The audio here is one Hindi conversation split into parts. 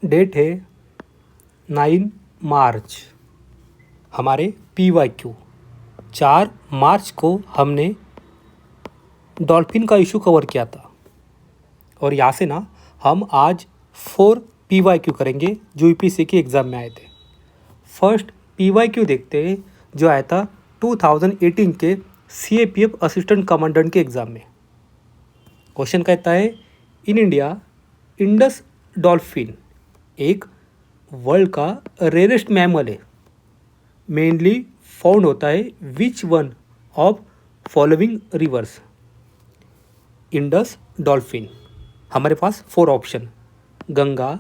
डेट है 9 मार्च। हमारे PYQ 4 मार्च को हमने डॉल्फिन का इशू कवर किया था। और यहाँ से ना हम आज 4 PYQ करेंगे जो यूपीएससी के एग्ज़ाम में आए थे। फर्स्ट PYQ देखते हैं जो आया था 2018 के CAPF असिस्टेंट कमांडेंट के एग्ज़ाम में। क्वेश्चन कहता है, इन इंडिया इंडस डॉल्फिन एक वर्ल्ड का रेयरेस्ट मैमल है, मेनली फाउंड होता है which one of following rivers. Indus dolphin हमारे पास 4 ऑप्शन, गंगा,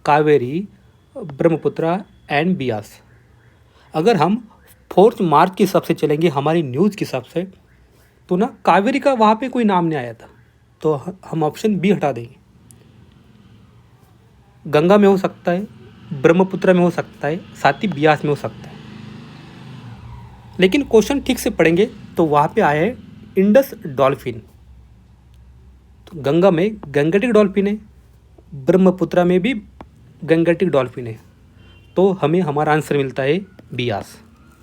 कावेरी, ब्रह्मपुत्रा एंड बियास। अगर हम 4 मार्च के हिसाब से चलेंगे हमारी न्यूज़ के हिसाब से, तो ना कावेरी का वहाँ पे कोई नाम नहीं आया था, तो हम ऑप्शन बी हटा देंगे। गंगा में हो सकता है, ब्रह्मपुत्र में हो सकता है, साथ ही बियास में हो सकता है। लेकिन क्वेश्चन ठीक से पढ़ेंगे तो वहाँ पे आया है इंडस डॉल्फिन। तो गंगा में गंगेटिक डॉल्फिन है, ब्रह्मपुत्र में भी गंगेटिक डॉल्फिन है, तो हमें हमारा आंसर मिलता है बियास।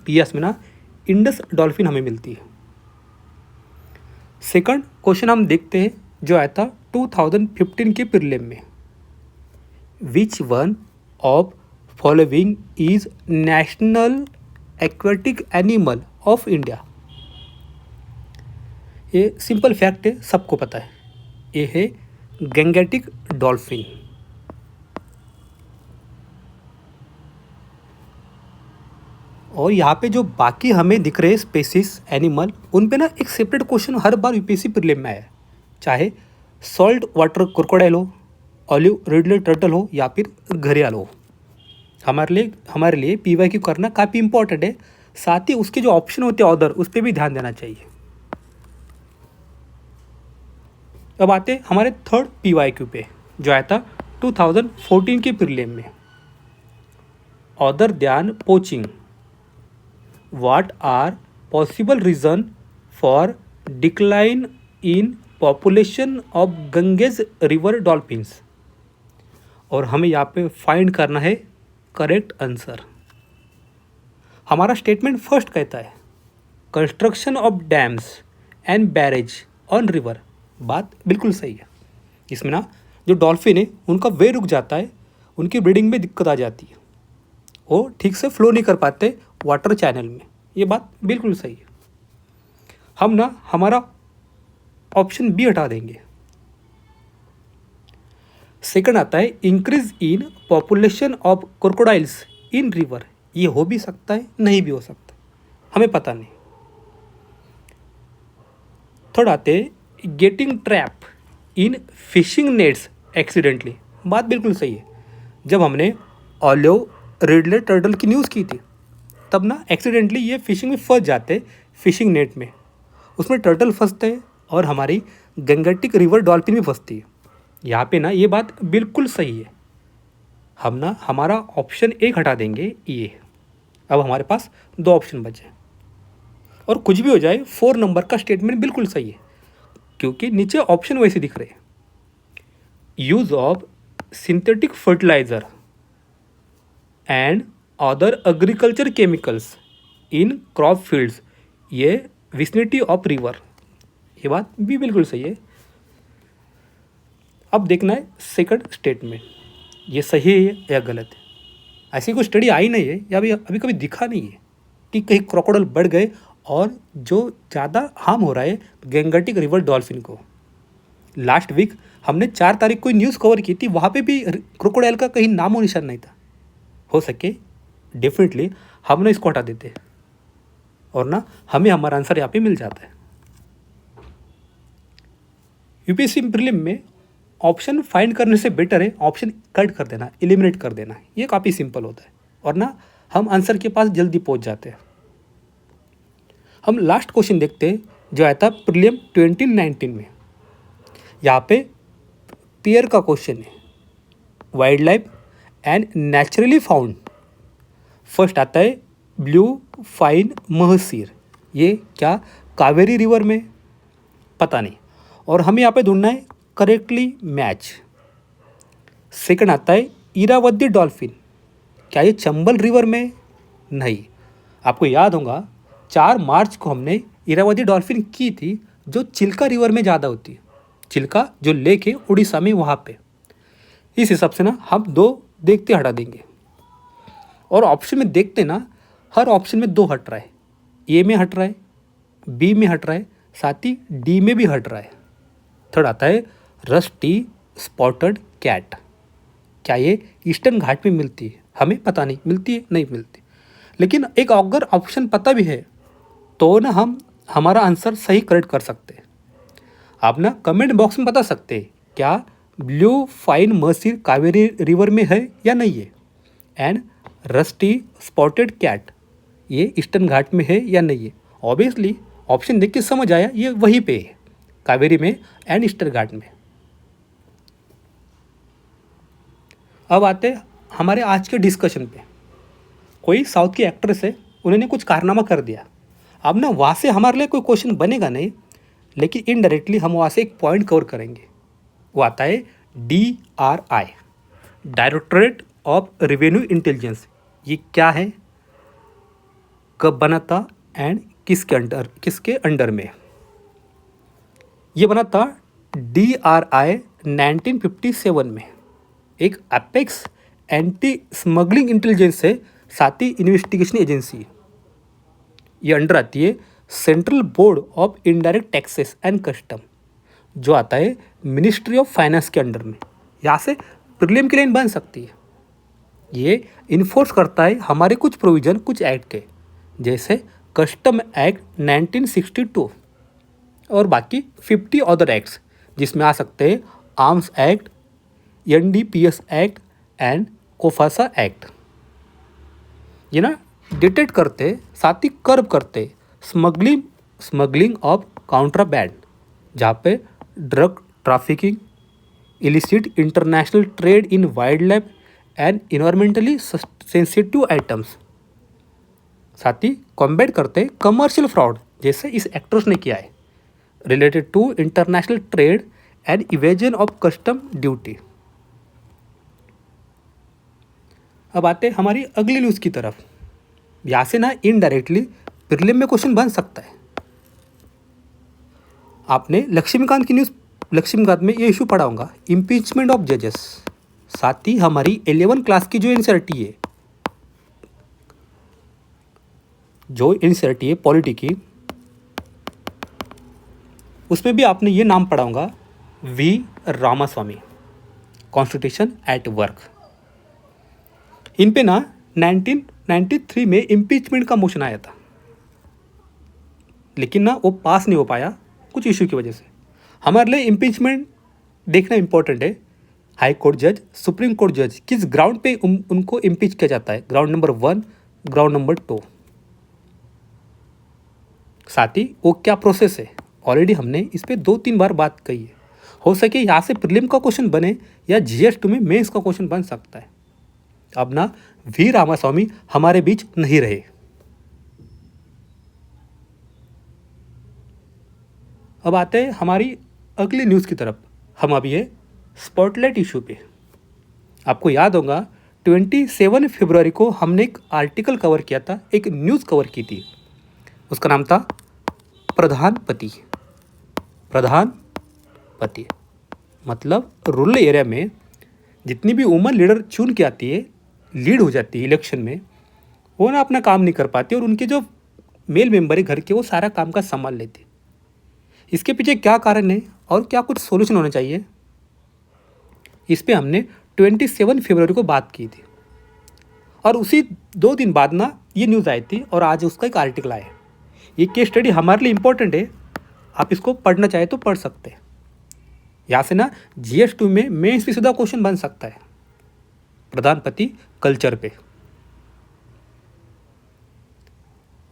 बियास में ना इंडस डॉल्फिन हमें मिलती है। सेकंड क्वेश्चन हम देखते हैं जो आया था 2015 के प्रीलिम में। Which one of following is national aquatic animal of India. ये सिंपल फैक्ट है, सबको पता है, ये है गंगेटिक डॉल्फिन। और यहाँ पे जो बाकी हमें दिख रहे स्पेसिस एनिमल, उन पे ना एक सेपरेट क्वेश्चन हर बार यूपीएससी प्रीलिम में आया है, चाहे सॉल्ट वाटर क्रोकोडाइल हो, ऑलिव रिडले टर्टल हो या फिर घड़ियाल हो। हमारे लिए PYQ करना काफ़ी इंपॉर्टेंट है। साथ ही उसके जो ऑप्शन होते हैं अदर, उस पर भी ध्यान देना चाहिए। अब आते हमारे थर्ड PYQ पे जो आया था 2014 के प्रीलिम में। Other than poaching, what are possible reason for decline in population of Ganges river dolphins. और हमें यहाँ पे फाइंड करना है करेक्ट आंसर। हमारा स्टेटमेंट फर्स्ट कहता है construction of dams and barrage on river. बात बिल्कुल सही है। इसमें ना जो डॉल्फिन है उनका वे रुक जाता है, उनकी ब्रीडिंग में दिक्कत आ जाती है, वो ठीक से फ्लो नहीं कर पाते वाटर चैनल में। ये बात बिल्कुल सही है। हम ना हमारा ऑप्शन बी हटा देंगे। सेकंड आता है increase in population of crocodiles in river. ये हो भी सकता है, नहीं भी हो सकता, हमें पता नहीं। थर्ड आते हैं गेटिंग ट्रैप इन फिशिंग नेट्स एक्सीडेंटली। बात बिल्कुल सही है। जब हमने ऑलिव रिडले टर्टल की न्यूज़ की थी, तब ना एक्सीडेंटली ये फिशिंग में फंस जाते, फिशिंग नेट में, उसमें टर्टल फंसते हैं और हमारी गंगेटिक रिवर डॉल्फिन भी फंसती है। यहाँ पे ना ये बात बिल्कुल सही है। हम ना हमारा ऑप्शन एक हटा देंगे ये। अब हमारे पास 2 ऑप्शन बचे, और कुछ भी हो जाए 4 नंबर का स्टेटमेंट बिल्कुल सही है, क्योंकि नीचे ऑप्शन वैसे दिख रहे हैं। Use of synthetic fertiliser and other agriculture chemicals in crop fields, ये विसिनिटी ऑफ रिवर। ये बात भी बिल्कुल सही है। अब देखना है सेकंड स्टेटमेंट, ये सही है या गलत है। ऐसी कोई स्टडी आई नहीं है या अभी कभी दिखा नहीं है कि कहीं क्रोकोडाइल बढ़ गए और जो ज़्यादा हार्म हो रहा है गंगेटिक रिवर डॉल्फिन को। लास्ट वीक हमने 4 तारीख को न्यूज़ कवर की थी, वहाँ पे भी क्रोकोडाइल का कहीं नामो निशान नहीं था। हो सके डेफिनेटली हम ना इसको हटा देते और ना हमें हमारा आंसर यहाँ पे मिल जाता है। यूपीएससी प्रीलिम में ऑप्शन फाइंड करने से बेटर है ऑप्शन कट कर देना, एलिमिनेट कर देना। ये काफ़ी सिंपल होता है और ना हम आंसर के पास जल्दी पहुंच जाते हैं। हम लास्ट क्वेश्चन देखते हैं जो आया था प्रीलिम 2019 में। यहाँ पे पेयर का क्वेश्चन है, wild life and naturally found. First आता है ब्लू फाइन महसीर। ये क्या कावेरी रिवर में? पता नहीं, और हमें यहाँ पे ढूंढना है करेक्टली मैच। सेकंड आता है इरावदी डॉल्फिन, क्या ये चंबल रिवर में? नहीं। आपको याद होगा 4 मार्च को हमने इरावदी डॉल्फिन की थी, जो चिल्का रिवर में ज़्यादा होती है। चिल्का जो लेक है उड़ीसा में, वहाँ पे। इस हिसाब से ना हम 2 देखते हटा देंगे, और ऑप्शन में देखते ना हर ऑप्शन में 2 हट रहा है। ए में हट रहा है, बी में हट रहा है, साथ ही डी में भी हट रहा है। थर्ड आता है रस्टी स्पॉटेड कैट। क्या ये ईस्टर्न घाट में मिलती है? हमें पता नहीं, मिलती है नहीं मिलती, लेकिन एक अगर ऑप्शन पता भी है तो ना हम हमारा आंसर सही करेक्ट कर सकते हैं। आप ना कमेंट बॉक्स में बता सकते हैं क्या ब्लू फाइन मसीर कावेरी रिवर में है या नहीं है, एंड रस्टी स्पॉटेड कैट ये ईस्टर्न घाट में है या नहीं है। ऑब्वियसली ऑप्शन देख के समझ आया ये वहीं पे है, कावेरी में एंड ईस्टर्न घाट में। अब आते हैं हमारे आज के डिस्कशन पे। कोई साउथ की एक्ट्रेस है, उन्होंने कुछ कारनामा कर दिया। अब ना वहाँ से हमारे लिए कोई क्वेश्चन बनेगा नहीं, लेकिन इनडायरेक्टली हम वहाँ से एक पॉइंट कवर करेंगे। वो आता है DRI, directorate of revenue intelligence. ये क्या है, कब बना था एंड किसके अंडर में? ये बना था DRI 1957 में। एक अपेक्स एंटी स्मगलिंग इंटेलिजेंस है, साथ ही इन्वेस्टिगेशन एजेंसी। ये अंडर आती है central board of indirect taxes and custom, जो आता है मिनिस्ट्री ऑफ फाइनेंस के अंडर में। यहाँ से प्रीलिम की लाइन बन सकती है। ये इन्फोर्स करता है हमारे कुछ प्रोविजन, कुछ एक्ट के, जैसे कस्टम एक्ट 1962 और बाकी 50 अदर एक्ट्स, जिसमें आ सकते हैं arms act, NDPS act and COFEPOSA act. ये ना डिटेक्ट करते, साथ ही कर्ब करते स्मगलिंग ऑफ काउंट्राबैंड, जहाँ पे drug trafficking, illicit international trade in wild life and environmentally sensitive items. साथ ही कॉम्बैट करते कमर्शियल फ्रॉड, जैसे इस एक्ट्रेस ने किया है, related to international trade and evasion of custom duty. अब आते हैं हमारी अगली न्यूज़ की तरफ। यहाँ से ना इनडायरेक्टली प्रीलिम में क्वेश्चन बन सकता है। आपने लक्ष्मीकांत की न्यूज़, लक्ष्मीकांत में ये इशू पढ़ा होगा, इम्पीचमेंट ऑफ जजेस। साथ ही हमारी 11 क्लास की जो एनसीईआरटी है, पॉलिटी की, उसमें भी आपने ये नाम पढ़ा होगा, V Ramaswamy, constitution at work. इन पे ना 1993 में इम्पीचमेंट का मोशन आया था, लेकिन ना वो पास नहीं हो पाया कुछ इशू की वजह से। हमारे लिए इम्पीचमेंट देखना इंपॉर्टेंट है। हाई कोर्ट जज, सुप्रीम कोर्ट जज किस ग्राउंड पे उनको इम्पीच किया जाता है, ग्राउंड नंबर 1, ग्राउंड नंबर 2। साथ ही वो क्या प्रोसेस है, ऑलरेडी हमने इस पर 2-3 बार बात कही है। हो सके यहाँ से प्रीलिम का क्वेश्चन बने या GS2 में मेंस का क्वेश्चन बन सकता है। अब ना V रामास्वामी हमारे बीच नहीं रहे। अब आते हैं हमारी अगली न्यूज़ की तरफ। हम अभी है स्पॉटलाइट इशू पे। आपको याद होगा 27 फरवरी को हमने एक आर्टिकल कवर किया था, एक न्यूज़ कवर की थी, उसका नाम था प्रधानपति। प्रधानपति मतलब रूरल एरिया में जितनी भी वुमन लीडर चुन के आती है, लीड हो जाती है इलेक्शन में, वो ना अपना काम नहीं कर पाती और उनके जो मेल मेंबर है घर के, वो सारा काम का संभाल लेते। इसके पीछे क्या कारण है और क्या कुछ सॉल्यूशन होना चाहिए, इस पे हमने 27 फरवरी को बात की थी। और उसी 2 दिन बाद ना ये न्यूज़ आई थी और आज उसका एक आर्टिकल आया। ये केस स्टडी हमारे लिए इम्पोर्टेंट है, आप इसको पढ़ना चाहे तो पढ़ सकते हैं। यहाँ से ना GS2 में मेंस भी सीधा क्वेश्चन बन सकता है प्रधानपति कल्चर पे।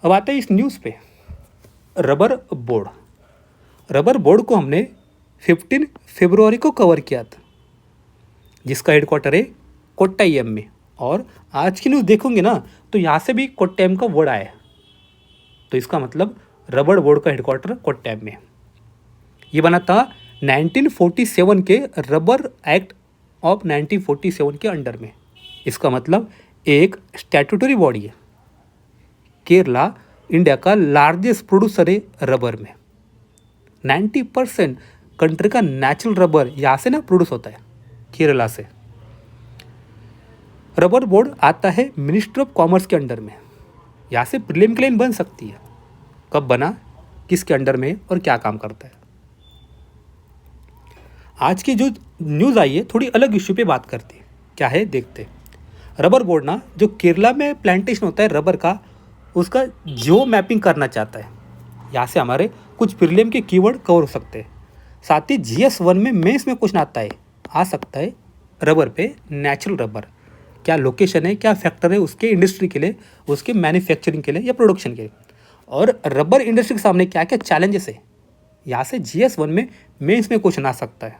अब आते हैं इस न्यूज़ पे, रबर बोर्ड को हमने 15 फरवरी को कवर किया था, जिसका हेडक्वार्टर है कोट्टायम में। और आज की न्यूज़ देखोगे ना तो यहाँ से भी कोट्टायम का वर्ड आया है, तो इसका मतलब रबर बोर्ड का हेडक्वार्टर कोट्टायम में। ये बना था 1947 के रबर एक्ट ऑफ 1947 के अंडर में। इसका मतलब एक स्टैट्यूटरी बॉडी है। केरला इंडिया का लार्जेस्ट प्रोड्यूसर है रबर में। 90% कंट्री का नेचुरल रबर यहाँ से ना प्रोड्यूस होता है, केरला से। रबर बोर्ड आता है मिनिस्ट्री ऑफ कॉमर्स के अंडर में। यहाँ से प्रीलिम की लाइन बन सकती है, कब बना, किसके अंडर में और क्या काम करता है। आज की जो न्यूज़ आई है थोड़ी अलग इश्यू पे बात करती है, क्या है देखते। रबर बोर्ड ना जो केरला में प्लांटेशन होता है रबर का, उसका जियो मैपिंग करना चाहता है। यहाँ से हमारे कुछ प्रीलिम के कीवर्ड कवर हो सकते हैं। साथ ही GS1 में मेंस में क्वेश्चन आता है, आ सकता है रबर पे, नेचुरल रबर क्या लोकेशन है, क्या फैक्टर है उसके इंडस्ट्री के लिए, उसके मैन्युफैक्चरिंग के लिए या प्रोडक्शन के लिए, और रबर इंडस्ट्री के सामने क्या क्या चैलेंजेस है। यहाँ से GS1 में मेंस में क्वेश्चन आ सकता है।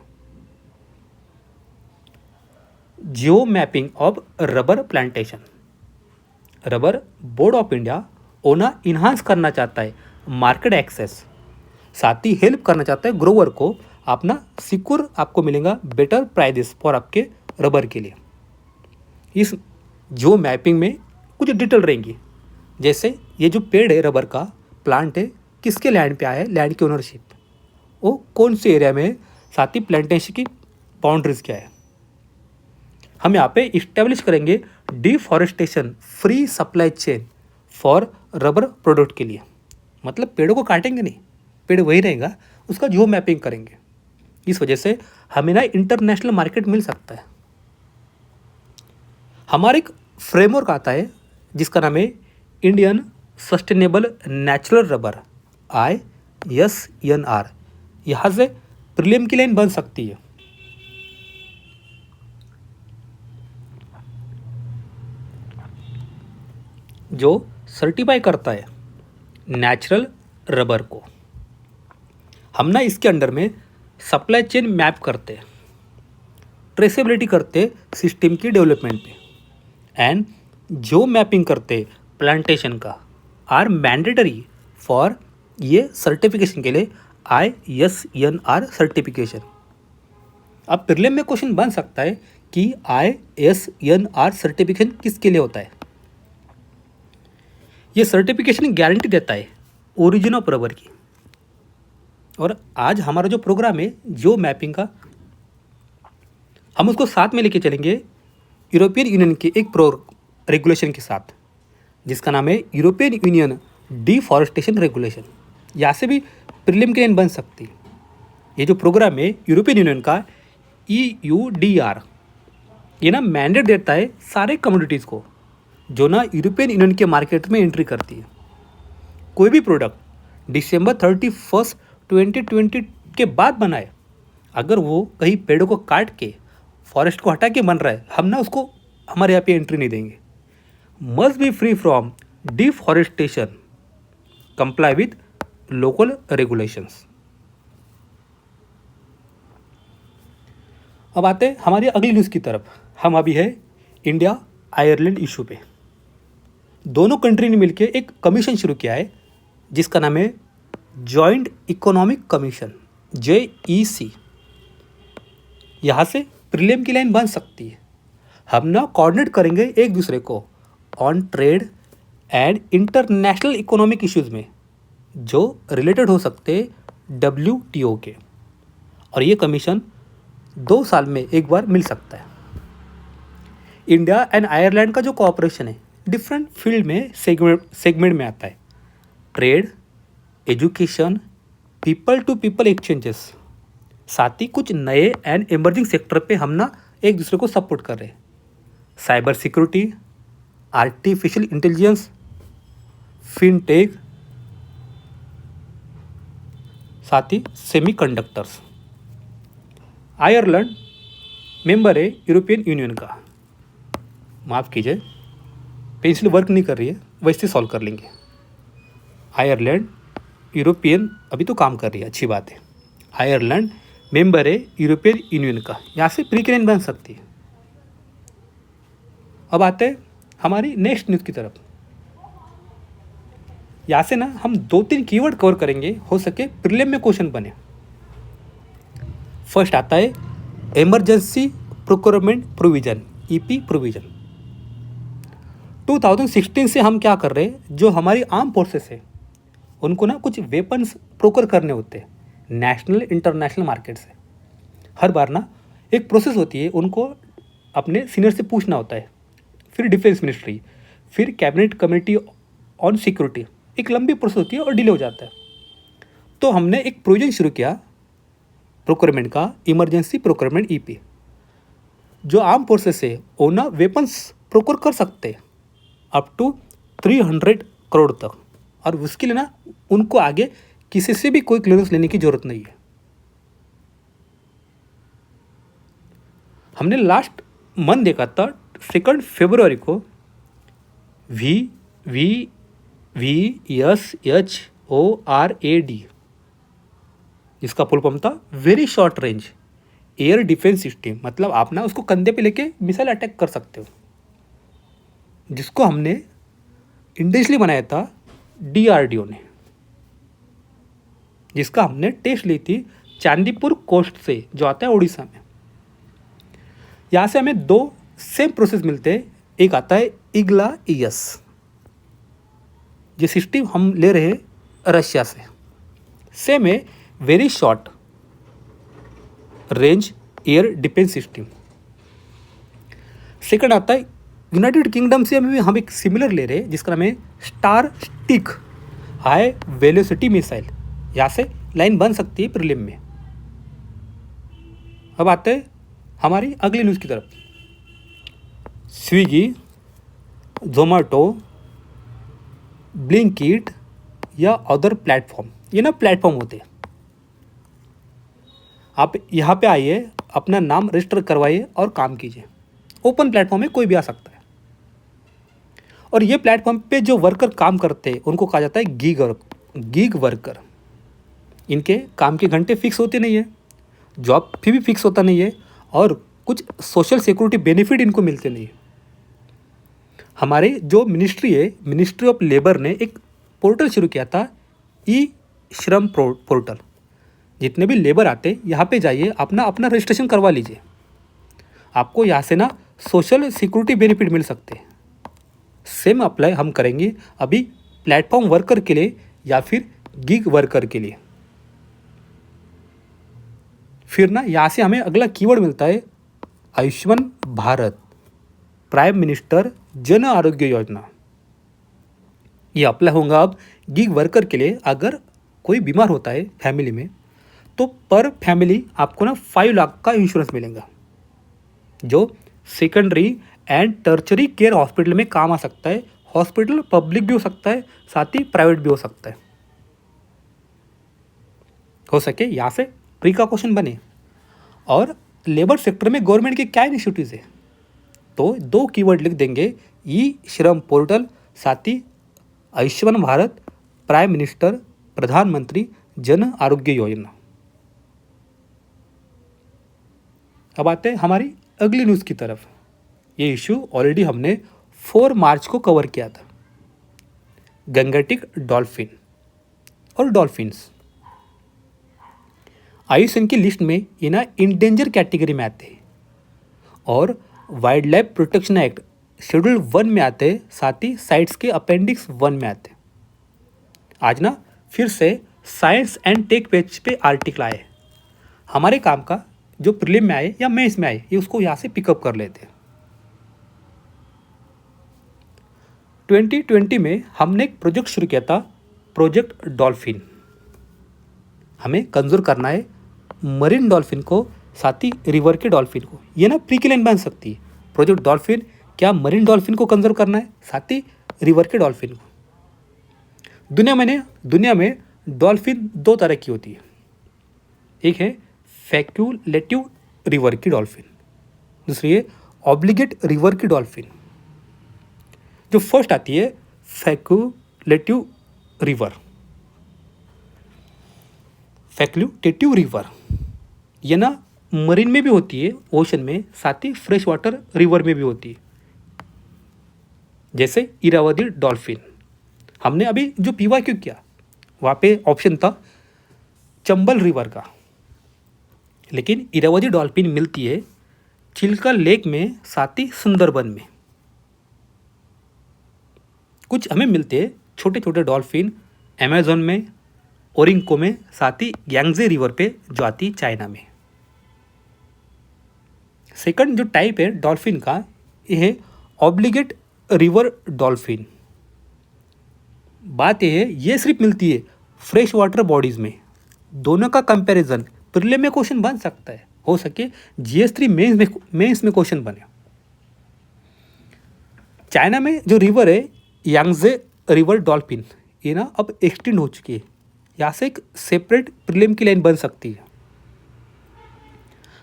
Geo mapping of rubber plantation. Rubber board of India ओना इन्हांस करना चाहता है मार्केट एक्सेस, साथ ही हेल्प करना चाहता है ग्रोवर को अपना सिक्योर, आपको मिलेगा बेटर प्राइसेस फॉर आपके रबर के लिए। इस जियो मैपिंग में कुछ डिटेल रहेंगी, जैसे ये जो पेड़ है रबर का प्लांट है किसके लैंड पे आया है, लैंड की ओनरशिप, वो कौन से एरिया में है, साथ ही प्लांटेशन की बाउंड्रीज क्या है। हम यहाँ पे इस्टेब्लिश करेंगे deforestation free supply chain for rubber product के लिए। मतलब पेड़ों को काटेंगे नहीं, पेड़ वही रहेगा, उसका जियो मैपिंग करेंगे। इस वजह से हमें ना इंटरनेशनल मार्केट मिल सकता है। हमारा एक फ्रेमवर्क आता है जिसका नाम है Indian sustainable natural rubber, ISNR। यहाँ से प्रीलिम की लाइन बन सकती है। जो सर्टिफाई करता है नेचुरल रबर को। हम ना इसके अंडर में सप्लाई चेन मैप करते हैं, ट्रेसेबिलिटी करते सिस्टम की डेवलपमेंट पे, एंड जो मैपिंग करते प्लांटेशन का आर मैंडेटरी फॉर ये सर्टिफिकेशन के लिए ISNR सर्टिफिकेशन। अब प्रीलिम में क्वेश्चन बन सकता है कि ISNR सर्टिफिकेशन किसके लिए होता है। ये सर्टिफिकेशन गारंटी देता है ओरिजिन ऑफ रबर की। और आज हमारा जो प्रोग्राम है जियो मैपिंग का, हम उसको साथ में लेके चलेंगे यूरोपियन यूनियन के एक रेगुलेशन के साथ, जिसका नाम है यूरोपियन यूनियन डिफॉरेस्टेशन रेगुलेशन। यहाँ से भी प्रीलिम की लाइन बन सकती है। ये जो प्रोग्राम है यूरोपियन यूनियन का EUDR, ये ना मैंडेट देता है सारे कम्युनिटीज़ को जो ना यूरोपियन यूनियन के मार्केट में एंट्री करती है। कोई भी प्रोडक्ट December 31, 2020 के बाद बनाए, अगर वो कहीं पेड़ों को काट के फॉरेस्ट को हटा के बन रहा है, हम ना उसको हमारे यहाँ पे एंट्री नहीं देंगे। Must be free from deforestation, comply with local regulations. अब आते हैं हमारी अगली न्यूज़ की तरफ। हम अभी है इंडिया आयरलैंड इशू पे। दोनों कंट्री ने मिलकर एक कमीशन शुरू किया है जिसका नाम है जॉइंट इकोनॉमिक कमीशन, JEC। यहाँ से प्रीलिम की लाइन बन सकती है। हम ना कोऑर्डिनेट करेंगे एक दूसरे को on trade and international economic issues में जो रिलेटेड हो सकते WTO के। और ये कमीशन 2 साल में एक बार मिल सकता है। इंडिया एंड आयरलैंड का जो कोऑपरेशन है डिफरेंट फील्ड में सेगमेंट में आता है। Trade, education, people to people exchanges, साथ ही कुछ नए एंड इमर्जिंग सेक्टर पे हम ना एक दूसरे को सपोर्ट कर रहे हैं। Cyber security, artificial intelligence, fintech, साथ ही सेमीकंडक्टर्स। आयरलैंड मेंबर है यूरोपियन यूनियन का। माफ़ कीजिए, पेंसिल वर्क नहीं कर रही है, वैसे सॉल्व कर लेंगे। आयरलैंड यूरोपियन अभी तो काम कर रही है, अच्छी बात है। आयरलैंड मेंबर है यूरोपियन यूनियन का, यहाँ से प्रीक्रेन बन सकती है। अब आते हैं हमारी नेक्स्ट न्यूज़ की तरफ। यहाँ से ना हम 2-3 कीवर्ड कवर करेंगे, हो सके प्रीलिम में क्वेश्चन बने। फर्स्ट आता है emergency procurement provision, EP provision. 2016 से हम क्या कर रहे हैं, जो हमारी आर्म फोर्सेस है उनको ना कुछ वेपन्स प्रोक्योर करने होते हैं नेशनल इंटरनेशनल मार्केट से। हर बार ना एक प्रोसेस होती है, उनको अपने सीनियर से पूछना होता है, फिर डिफेंस मिनिस्ट्री, फिर कैबिनेट कमेटी ऑन सिक्योरिटी, एक लंबी प्रोसेस होती है और डिले हो जाता है। तो हमने एक प्रोविजन शुरू किया प्रोक्योरमेंट का, इमरजेंसी प्रोक्योरमेंट ईपी, जो आर्म फोर्सेस है वो ना वेपन्स प्रोक्योर कर सकते हैं अप टू 300 करोड़ तक, और उसके लिए ना उनको आगे किसी से भी कोई क्लियरेंस लेने की जरूरत नहीं है। हमने लास्ट मंथ देखा था 2 फरवरी को VVVSHORAD, जिसका फुल फॉर्म था very short range air defence system, मतलब आप ना उसको कंधे पे लेके मिसाइल अटैक कर सकते हो, जिसको हमने इंडिविजुअली बनाया था DRDO ने, जिसका हमने टेस्ट ली थी चांदीपुर कोस्ट से, जो आता है उड़ीसा में। यहाँ से हमें 2 सेम प्रोसेस मिलते हैं, एक आता है इग्ला ES, ये सिस्टम हम ले रहे हैं रशिया से, सेम है very short range air defence system. Second आता है यूनाइटेड किंगडम से हम एक सिमिलर ले रहे हैं, जिसका नाम है star stick high velocity missile. यहाँ से लाइन बन सकती है प्रीलिम में। अब आते हैं हमारी अगली न्यूज़ की तरफ। स्विगी, जोमेटो, ब्लिंकिट या अदर प्लेटफॉर्म, ये ना प्लेटफॉर्म होते हैं। आप यहाँ पे आइए, अपना नाम रजिस्टर करवाइए और काम कीजिए। ओपन प्लेटफॉर्म में कोई भी आ सकता है, और ये प्लेटफॉर्म पे जो वर्कर काम करते हैं उनको कहा जाता है गीग वर्कर। इनके काम के घंटे फिक्स होते नहीं है, जॉब भी फिक्स होता नहीं है, और कुछ सोशल सिक्योरिटी बेनिफिट इनको मिलते नहीं है। हमारे जो मिनिस्ट्री है, मिनिस्ट्री ऑफ लेबर ने एक पोर्टल शुरू किया था, ई श्रम पोर्टल। जितने भी लेबर आते यहाँ पे जाइए, अपना रजिस्ट्रेशन करवा लीजिए। आपको यहाँ से ना सोशल सिक्योरिटी बेनिफिट मिल सकते हैं। सेम अप्लाई हम करेंगे अभी प्लेटफॉर्म वर्कर के लिए या फिर गिग वर्कर के लिए। फिर ना यहाँ से हमें अगला कीवर्ड मिलता है आयुष्मान भारत प्राइम मिनिस्टर जन आरोग्य योजना। ये अप्लाई होगा अब गिग वर्कर के लिए। अगर कोई बीमार होता है फैमिली में, तो पर फैमिली आपको ना 5 लाख का इंश्योरेंस मिलेगा, जो secondary and tertiary care hospital में काम आ सकता है। हॉस्पिटल पब्लिक भी हो सकता है, साथ ही प्राइवेट भी हो सकता है। हो सके यहाँ से प्रिकॉशन बने। और लेबर सेक्टर में गवर्नमेंट के क्या इनिशिएटिव्स है, तो 2 कीवर्ड लिख देंगे, ई श्रम पोर्टल, साथ ही आयुष्मान भारत प्राइम मिनिस्टर प्रधानमंत्री जन आरोग्य योजना। अब आते हैं हमारी अगली न्यूज़ की तरफ। ये इशू ऑलरेडी हमने 4 मार्च को कवर किया था। गंगेटिक डॉल्फिन और डॉल्फिन्स आईयूसीएन की लिस्ट में ये ना इंडेंजर कैटेगरी में आते हैं, और wild life protection act schedule 1 में आते हैं, साथ ही साइट्स के अपेंडिक्स 1 में आते हैं। आज ना फिर से साइंस एंड टेक पेज पे आर्टिकल आए। हमारे काम का जो प्रीलिम में आए या मेंस में आए, ये उसको यहाँ से पिकअप कर लेते हैं। 2020 में हमने एक प्रोजेक्ट शुरू किया था, प्रोजेक्ट डॉल्फिन। हमें कंजर्व करना है मरीन डॉल्फिन को, साथ ही रिवर के डॉल्फिन को। ये ना प्री की लाइन बन सकती है, प्रोजेक्ट डॉल्फिन क्या मरीन डॉल्फिन को कंजर्व करना है, साथ ही रिवर के डॉल्फिन को। दुनिया में डॉल्फिन 2 तरह की होती है। एक है फैक्यूलेटिव रिवर की डॉल्फिन, दूसरी है ऑब्लिगेट रिवर की डॉल्फिन। जो फर्स्ट आती है फैक्यूलेटिव रिवर, फैक्यूलेटिव रिवर ये ना मरीन में भी होती है, ओशन में, साथ ही फ्रेश वाटर रिवर में भी होती है, जैसे इरावदी डॉल्फिन। हमने अभी जो PYQ किया, वहाँ पे ऑप्शन था चंबल रिवर का, लेकिन इरावदी डॉल्फिन मिलती है चिल्का लेक में, साथ ही सुंदरबन में। कुछ हमें मिलते हैं छोटे छोटे डॉल्फिन अमेज़न में, ओरिंको में, साथ ही यांगजे रिवर पे जो आती चाइना में। सेकंड जो टाइप है डॉल्फिन का, ये है ऑब्लिगेट रिवर डॉल्फिन। बात यह है ये सिर्फ मिलती है फ्रेश वाटर बॉडीज़ में। दोनों का कंपैरिजन प्रीलिम में क्वेश्चन बन सकता है, हो सके GS3 मेंस में क्वेश्चन बने। चाइना में जो रिवर है यांगजे रिवर डॉल्फिन, ये ना अब एक्सटेंड हो चुकी है। यहाँ से एक सेपरेट प्रीलिम की लाइन बन सकती है।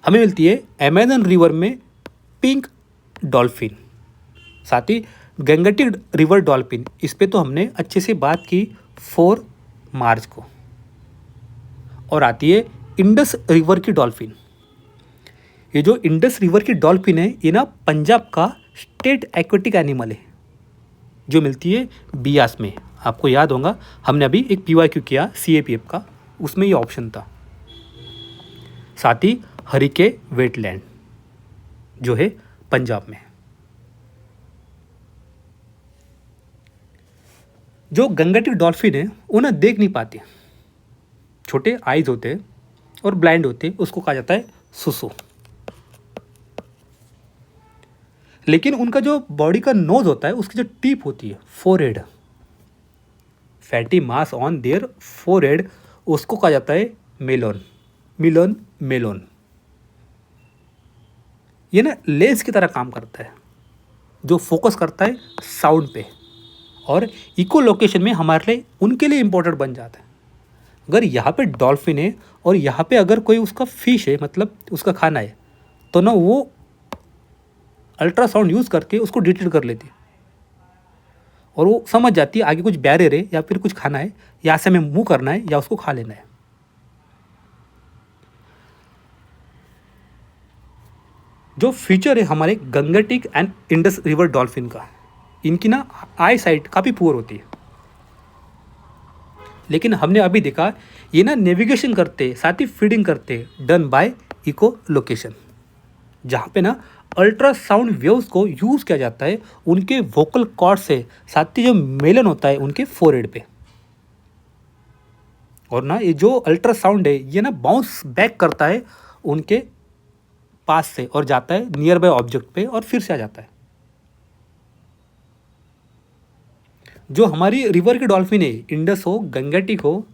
हमें मिलती है अमेज़न रिवर में पिंक डॉल्फिन, साथ ही गंगटी रिवर डॉल्फिन, इस पे तो हमने अच्छे से बात की 4 मार्च को। और आती है इंडस रिवर की डॉल्फिन। ये जो इंडस रिवर की डॉल्फिन है, ये ना पंजाब का स्टेट एक्वेटिक एनिमल है, जो मिलती है बियास में। आपको याद होगा हमने अभी एक PYQ किया CAPF का, उसमें ये ऑप्शन था। साथ ही हरिके वेटलैंड जो है पंजाब में। जो गंगटी डॉल्फिन है वो ना देख नहीं पाती, छोटे आइज होते हैं और ब्लाइंड होते हैं, उसको कहा जाता है सुसु। लेकिन उनका जो बॉडी का नोज होता है, उसकी जो टिप होती है forehead, fatty mass on their forehead, उसको कहा जाता है मेलोन। मेलोन ये ना लेंस की तरह काम करता है, जो फोकस करता है साउंड पे, और इको लोकेशन में हमारे लिए उनके लिए इम्पोर्टेंट बन जाता है। अगर यहाँ पे डॉल्फिन है और यहाँ पे अगर कोई उसका फिश है, मतलब उसका खाना है, तो ना वो अल्ट्रासाउंड यूज़ करके उसको डिटेक्ट कर लेती है और वो समझ जाती है आगे कुछ बैरियर है या फिर कुछ खाना है, यहाँ से हमें मूव करना है या उसको खा लेना है। जो फीचर है हमारे गंगटिक एंड इंडस रिवर डॉल्फिन का, इनकी ना आई साइट काफ़ी पुअर होती है। लेकिन हमने अभी देखा ये ना नेविगेशन करते साथ ही फीडिंग करते डन बाय इको लोकेशन, जहाँ पे ना अल्ट्रासाउंड वेव्स को यूज़ किया जाता है उनके वोकल कॉर्ड से, साथ ही जो मेलन होता है उनके फोरहेड पे। और ना ये जो अल्ट्रासाउंड है ये ना बाउंस बैक करता है उनके पास से और जाता है नियर बाय ऑब्जेक्ट पे और फिर से आ जाता है। जो हमारी रिवर की डॉल्फिन है, इंडस हो गंगटिक हो,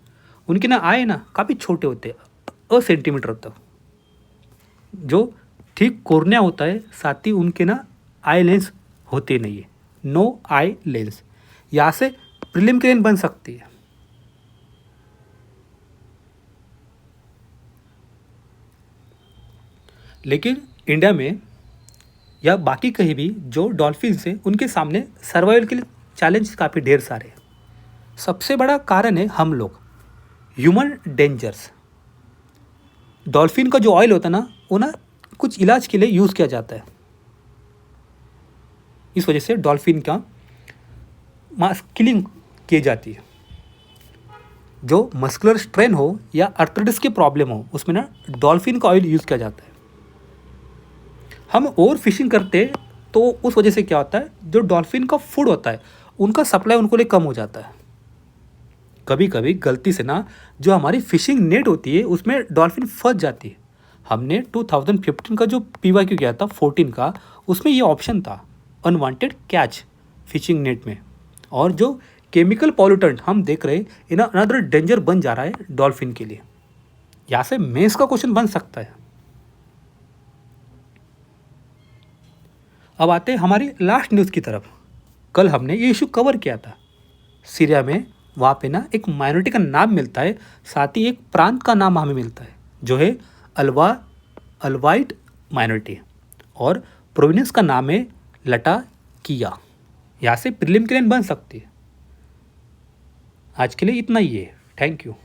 उनके ना आए ना काफ़ी छोटे होते हैं, सेंटीमीटर तक, जो ठीक कोर्निया होता है। साथ ही उनके ना आई लेंस होते नहीं है, नो आई लेंस। यहाँ से प्रीलिम की लाइन बन सकती है। लेकिन इंडिया में या बाकी कहीं भी जो डॉल्फिन्स हैं, उनके सामने सर्वाइवल के लिए चैलेंज काफ़ी ढेर सारे हैं। सबसे बड़ा कारण है हम लोग, ह्यूमन डेंजर्स। डॉल्फिन का जो ऑयल होता है ना, वो ना कुछ इलाज के लिए यूज़ किया जाता है। इस वजह से डॉल्फिन का मास किलिंग की जाती है। जो मस्कुलर स्ट्रेन हो या आर्थराइटिस की प्रॉब्लम हो, उसमें ना डॉल्फिन का ऑयल यूज़ किया जाता है। हम ओवर फिशिंग करते तो उस वजह से क्या होता है, जो डॉल्फिन का फूड होता है उनका सप्लाई उनको लिए कम हो जाता है। कभी कभी गलती से ना जो हमारी फिशिंग नेट होती है उसमें डॉल्फिन फंस जाती है। हमने 2015 का जो PYQ किया था 14 का, उसमें ये ऑप्शन था अनवांटेड कैच फिशिंग नेट में। और जो केमिकल पॉल्यूटेंट हम देख रहे हैं, इन अनदर डेंजर बन जा रहा है डॉल्फिन के लिए। यहाँ से मेंस का क्वेश्चन बन सकता है। अब आते हैं हमारी लास्ट न्यूज़ की तरफ। कल हमने ये इशू कवर किया था सीरिया में। वहाँ पे ना एक माइनॉरिटी का नाम मिलता है, साथ ही एक प्रांत का नाम हमें मिलता है जो है अलवाइट माइनॉरिटी, और प्रोविनेंस का नाम है लटाकिया। यहाँ से प्रीलिम की लाइन बन सकती है। आज के लिए इतना ही है। Thank you.